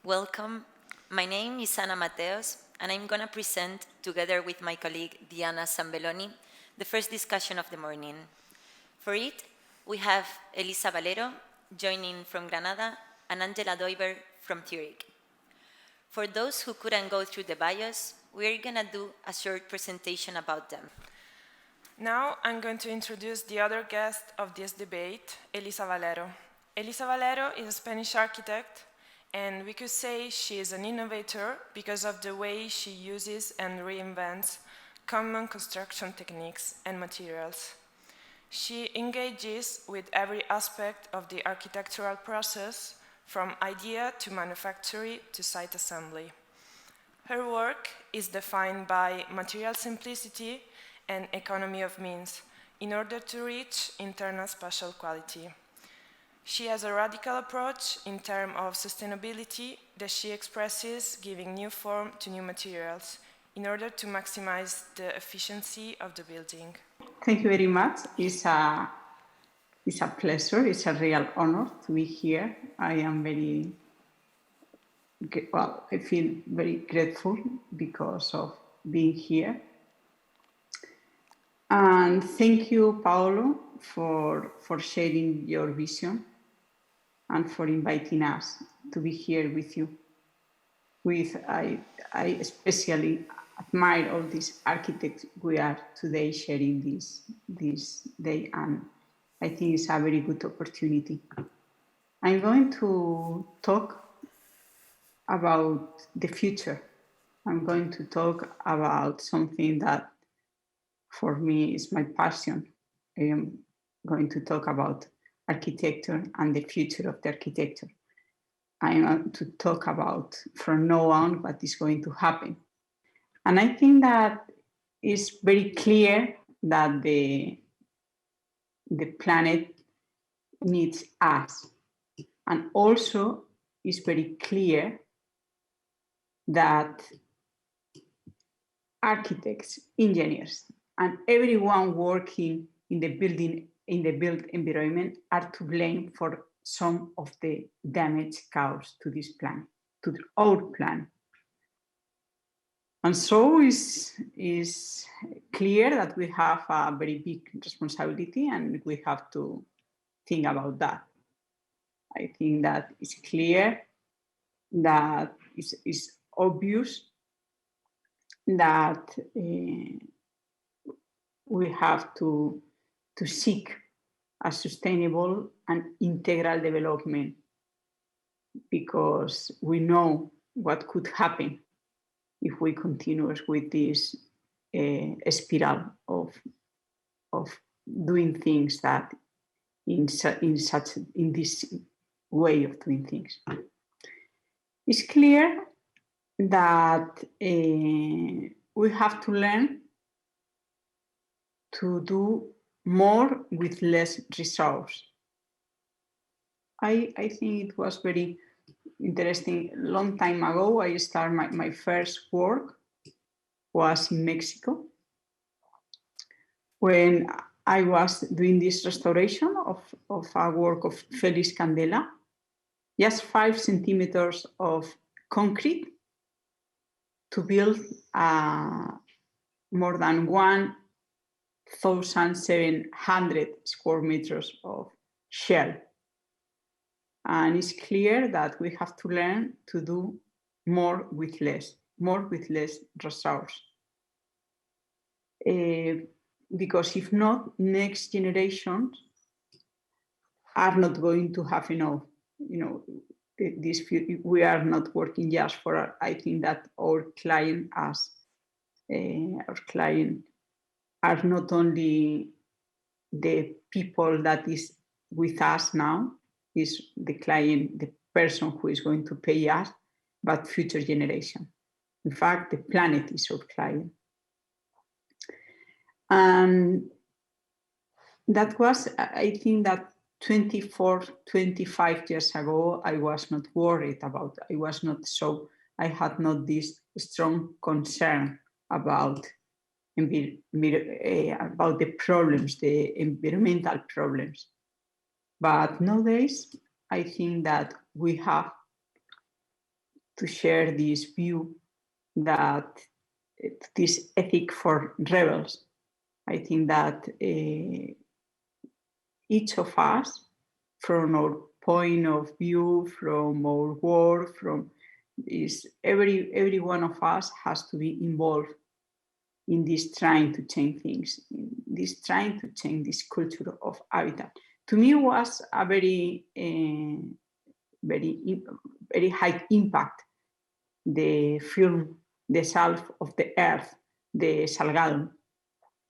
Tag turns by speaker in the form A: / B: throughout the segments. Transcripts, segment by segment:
A: Welcome. My name is Ana Mateos, and I'm going to present, together with my colleague Diana Zambelloni, the first discussion of the morning. For it, we have Elisa Valero, joining from Granada, and Angela Doiber from Zurich. For those who couldn't go through the bios, we're going to do a short presentation about them.
B: Now I'm going to introduce the other guest of this debate, Elisa Valero. Elisa Valero is a Spanish architect, and we could say she is an innovator because of the way she uses and reinvents common construction techniques and materials. She engages with every aspect of the architectural process, from idea to manufacture to site assembly. Her work is defined by material simplicity and economy of means in order to reach internal spatial quality. She has a radical approach in terms of sustainability that she expresses, giving new form to new materials in order to maximize the efficiency of the building.
C: Thank you very much. It's a pleasure. It's a real honor to be here. I feel very grateful because of being here. And thank you, Paolo, for sharing your vision and for inviting us to be here with you. I especially admire all these architects we are today sharing this day, and I think it's a very good opportunity. I'm going to talk about the future. I'm going to talk about something that for me is my passion. I am going to talk about architecture and the future of the architecture. I want to talk about from now on what is going to happen. And I think that it's very clear that the planet needs us. And also it's very clear that architects, engineers, and everyone working in the built environment are to blame for some of the damage caused to this planet, to our planet. And so is clear that we have a very big responsibility, and we have to think about that. I think that it's clear, that it's obvious that we have to seek a sustainable and integral development, because we know what could happen if we continue with this spiral of doing things that in this way of doing things. It's clear that we have to learn to do more with less resource. I think it was very interesting. A long time ago, I started my first work was in Mexico, when I was doing this restoration of a work of Felix Candela, just 5 centimeters of concrete to build more than 1,700 square meters of shell. And it's clear that we have to learn to do more with less resource. Because if not, next generations are not going to have enough. We are not working just for. I think that our client are not only the people that is with us now, is the client, the person who is going to pay us, but future generation. In fact, the planet is our client. And that was, I think that 24, 25 years ago, I was not worried about, I had not this strong concern about the problems, the environmental problems. But nowadays, I think that we have to share this view that this ethic for rebels. I think that each of us, from our point of view, from our work, from is every one of us has to be involved in this trying to change things, in this trying to change this culture of habitat. To me, was a very high impact. The film, The Self of the Earth, the Salgado,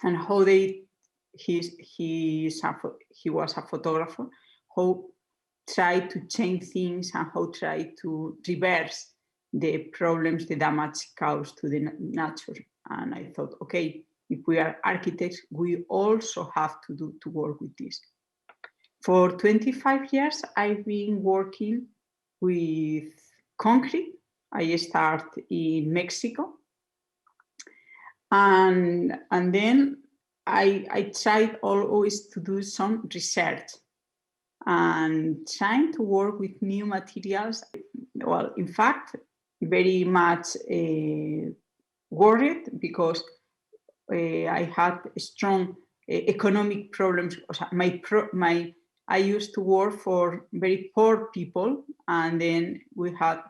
C: and how he was a photographer, how tried to change things and how tried to reverse the problems, the damage caused to the nature. And I thought, okay, if we are architects, we also have to work with this. For 25 years, I've been working with concrete. I started in Mexico. And then I tried always to do some research and trying to work with new materials. Well, in fact, very much worried because I had strong economic problems. I used to work for very poor people, and then we had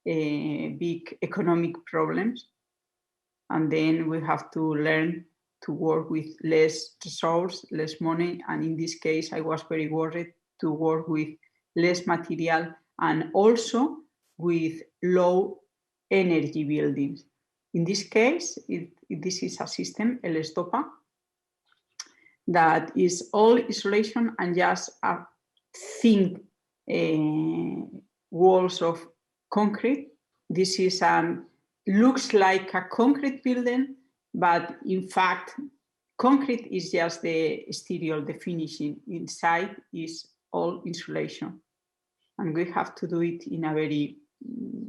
C: big economic problems. And then we have to learn to work with less resource, less money. And in this case, I was very worried to work with less material and also with low energy buildings. In this case, this is a system, El Estopa, that is all isolation and just a thin walls of concrete. This is looks like a concrete building, but in fact, concrete is just the exterior, the finishing. Inside is all insulation. And we have to do it in a very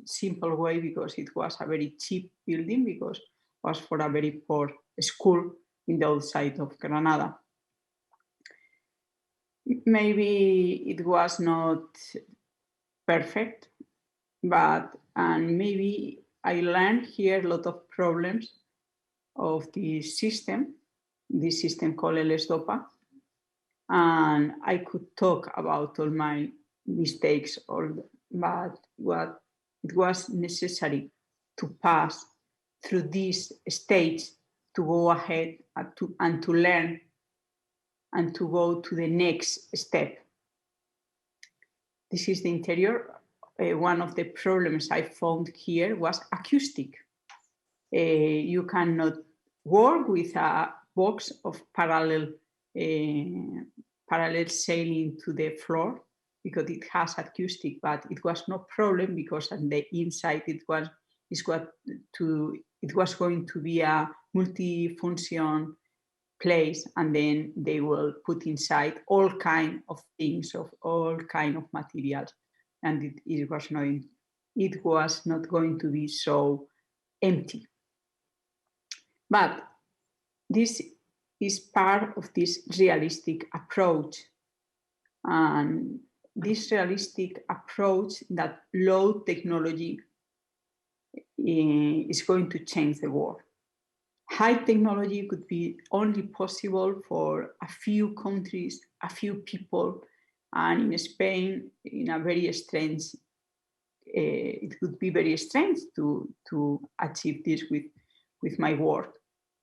C: simple way because it was a very cheap building because it was for a very poor school in the outside of Granada. Maybe it was not perfect, and maybe I learned here a lot of problems of this system called El Estopa, and I could talk about all my mistakes, but what it was necessary to pass through this stage to go ahead and to learn and to go to the next step. This is the interior. One of the problems I found here was acoustic. You cannot work with a box of parallel sailing to the floor because it has acoustic, but it was no problem because on the inside it was going to be a multi-function place, and then they will put inside all kind of things of all kind of materials, and it was not going to be so empty. But this is part of this realistic approach, and this realistic approach that low technology is going to change the world. High technology could be only possible for a few countries, a few people, and in Spain, in a very strange, it would be very strange to achieve this with my work.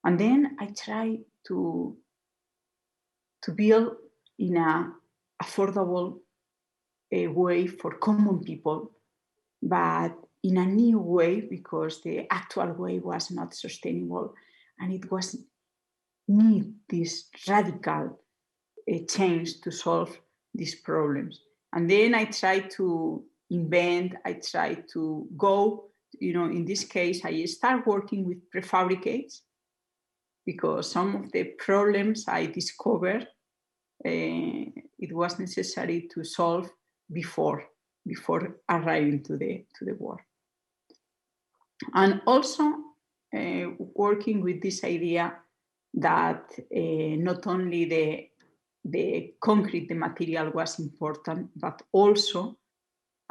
C: And then I try to build in an affordable way for common people, but in a new way because the actual way was not sustainable. And it was need this radical change to solve these problems. And then I try to invent, I try to go, in this case, I start working with prefabricates because some of the problems I discovered, it was necessary to solve before arriving to the work. And also, working with this idea that not only the concrete, the material was important, but also,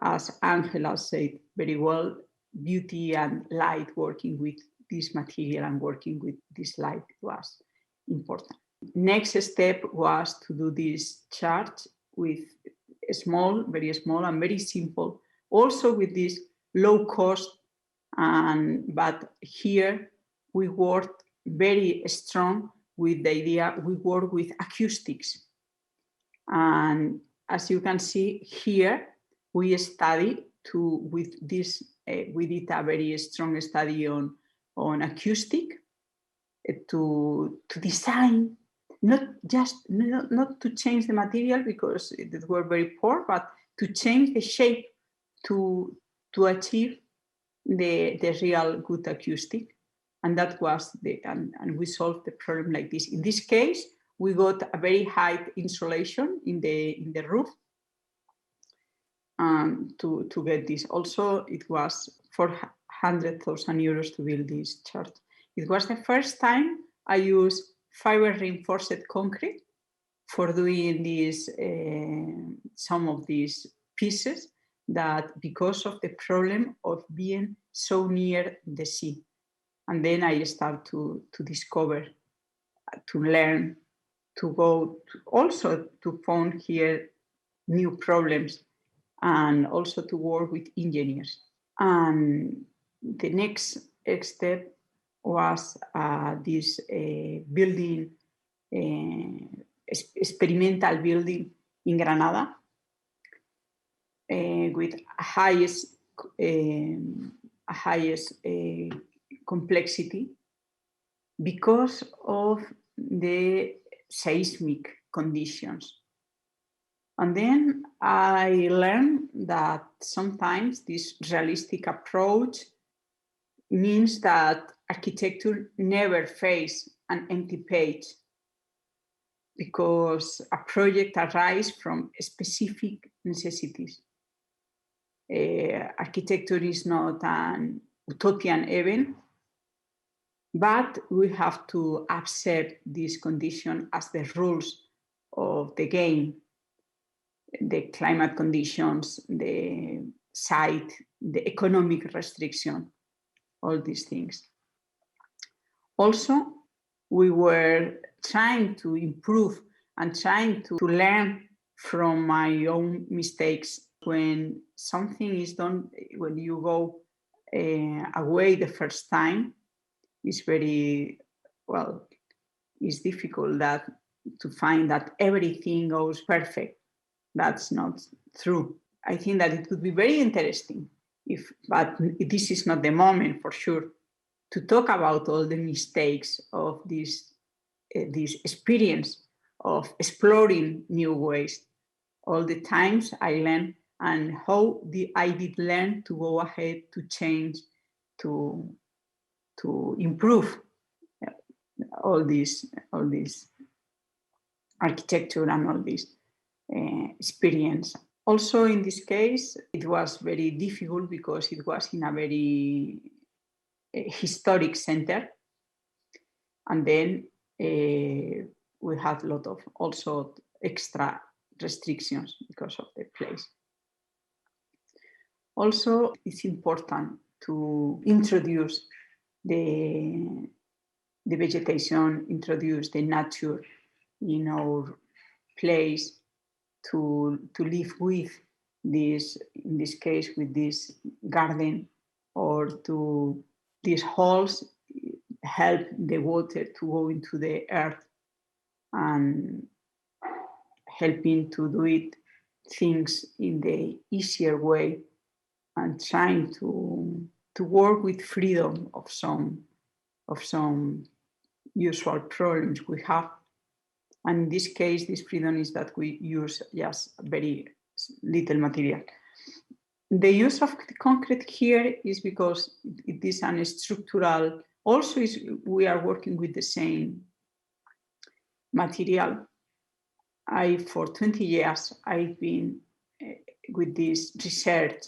C: as Angela said very well, beauty and light working with this material and working with this light was important. Next step was to do this chart with small, very small and very simple, also with this low cost, but here we worked very strong with the idea, we work with acoustics. And as you can see here, we study with this, we did a very strong study on acoustic to design, not to change the material because it were very poor, but to change the shape to achieve the real good acoustic. And that was and we solved the problem like this. In this case, we got a very high insulation in the roof to get this. Also, it was 400,000 euros to build this church. It was the first time I used fiber reinforced concrete for doing this, some of these pieces, that because of the problem of being so near the sea. And then I start to discover, to learn, to go also to find here new problems, and also to work with engineers. And the next step was this building, experimental building in Granada, with highest complexity because of the seismic conditions. And then I learned that sometimes this realistic approach means that architecture never faces an empty page, because a project arises from specific necessities. Architecture is not an utopian event, but we have to accept this condition as the rules of the game. The climate conditions, the site, the economic restriction, all these things. Also, we were trying to improve and trying to learn from my own mistakes. When something is done, when you go away the first time, it's very, well, it's difficult to find that everything goes perfect. That's not true. I think that it would be very interesting, but this is not the moment for sure, to talk about all the mistakes of this experience of exploring new ways. All the times I learned, and how I did learn to go ahead, to change, to improve all this architecture and all this experience. Also, in this case, it was very difficult because it was in a very historic center, and then we had a lot of also extra restrictions because of the place. Also, it's important to introduce the vegetation, introduce the nature in our place, to live with this, in this case, with this garden, or to these holes help the water to go into the earth, and helping to do it things in the easier way, and trying to work with freedom of some usual problems we have. And in this case, this freedom is that we use just very little material. The use of concrete here is because it is an structural, also we are working with the same material. For 20 years, I've been with this research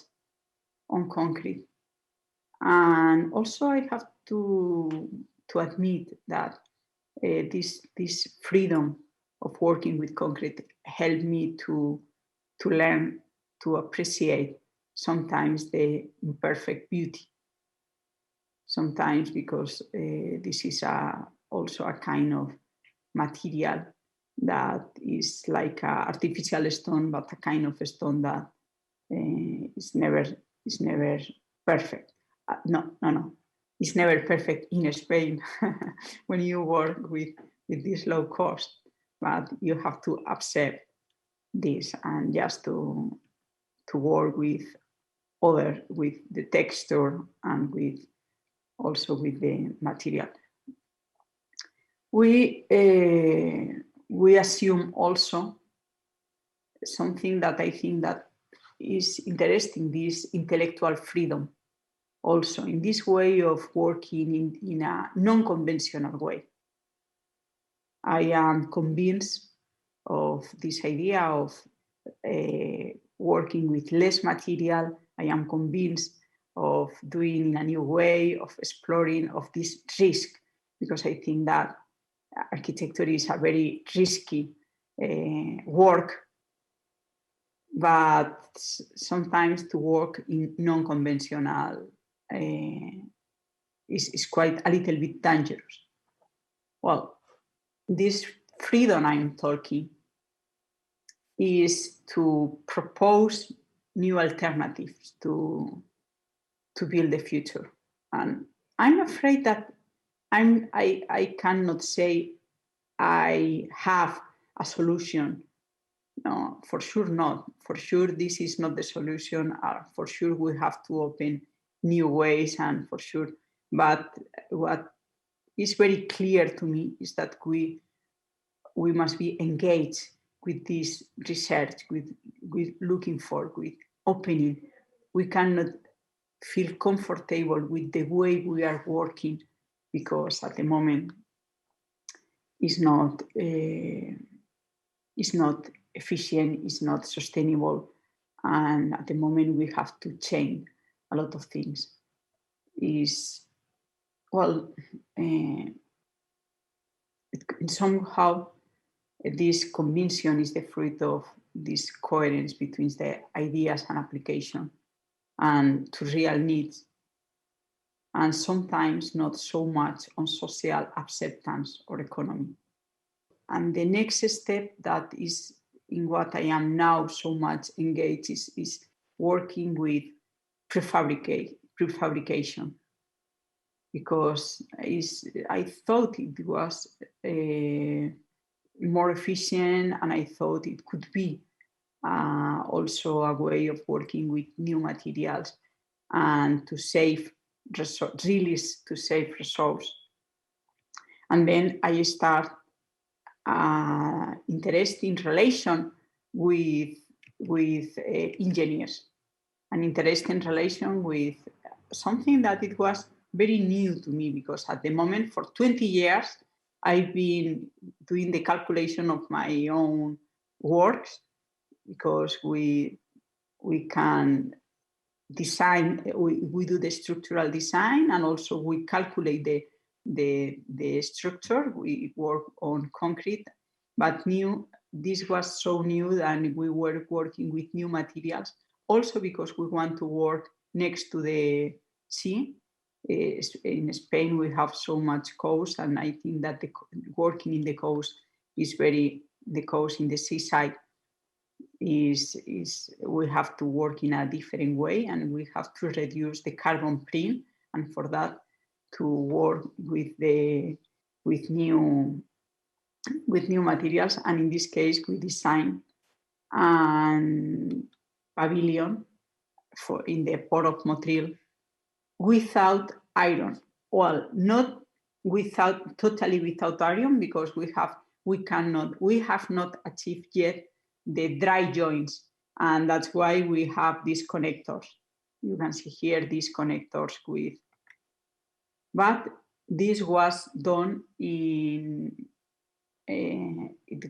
C: on concrete. And also I have to admit that this freedom of working with concrete helped me to learn to appreciate sometimes the imperfect beauty sometimes because this is also a kind of material that is like an artificial stone, but a kind of stone that is never perfect. No. It's never perfect in Spain when you work with this low cost, but you have to accept this and just to work with the texture and also with the material. We assume also something that I think that is interesting, this intellectual freedom, also in this way of working in a non-conventional way. I am convinced of this idea of working with less material. I am convinced of doing in a new way, of exploring, of this risk, because I think that architecture is a very risky work, but sometimes to work in non-conventional is quite a little bit dangerous. Well, this freedom I'm talking is to propose new alternatives to build the future. And I'm afraid that I cannot say I have a solution. No, for sure not. For sure, this is not the solution. For sure, we have to open new ways, and for sure. But what is very clear to me is that we must be engaged with this research, with looking for, with opening. We cannot feel comfortable with the way we are working because at the moment it's not efficient, it's not sustainable, and at the moment we have to change a lot of things. Somehow this conviction is the fruit of this coherence between the ideas and application and to real needs, and sometimes not so much on social acceptance or economy. And the next step that is in what I am now so much engaged is working with prefabrication, because I thought it was more efficient, and I thought it could be also a way of working with new materials and to save resources. And then I start interesting relation with engineers, an interesting relation with something that it was very new to me, because at the moment for 20 years I've been doing the calculation of my own works, because we can design, we do the structural design, and also we calculate the structure. We work on concrete, but this was so new that we were working with new materials, also because we want to work next to the sea. In Spain we have so much coast, and I think that working in the coast the coast in the seaside is we have to work in a different way, and we have to reduce the carbon print, and for that to work with new materials. And in this case we design an pavilion in the port of Motril without iron. Well, not totally without iron, because we have not achieved yet the dry joints, and that's why we have these connectors. You can see here these connectors but this was done it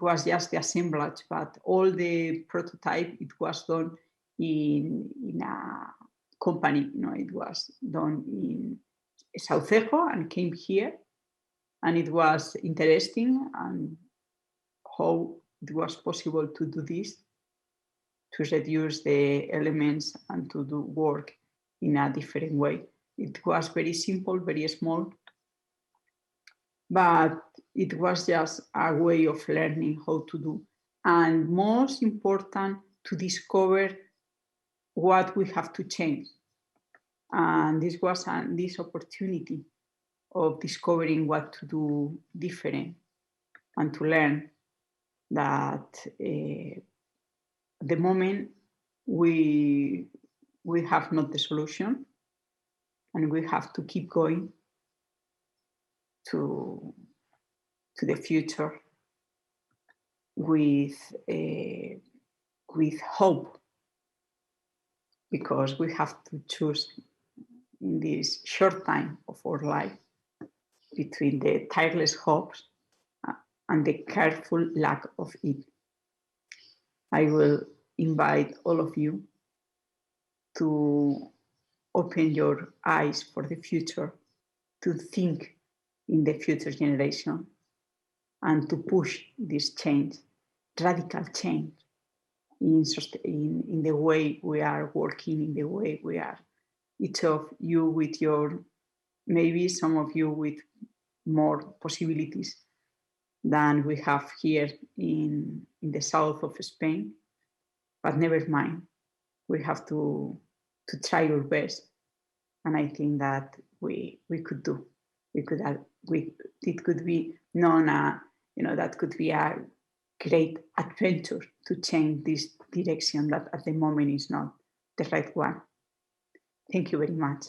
C: was just the assemblage, but all the prototype, it was done in a company. It was done in Saucejo and came here, and it was interesting, and how it was possible to do this, to reduce the elements and to do work in a different way. It was very simple, very small, but it was just a way of learning how to do. And most important, to discover what we have to change. And this was this opportunity of discovering what to do different and to learn that at the moment we have not the solution, and we have to keep going to the future with hope, because we have to choose in this short time of our life between the tireless hopes and the careful lack of it. I will invite all of you to open your eyes for the future, to think in the future generation, and to push this change, radical change, in the way we are working, in the way we are. Each of you with your, maybe some of you with more possibilities than we have here in the south of Spain, but never mind. We have to try our best, and I think that we could do. It could be known, that could be a great adventure to change this direction that at the moment is not the right one. Thank you very much.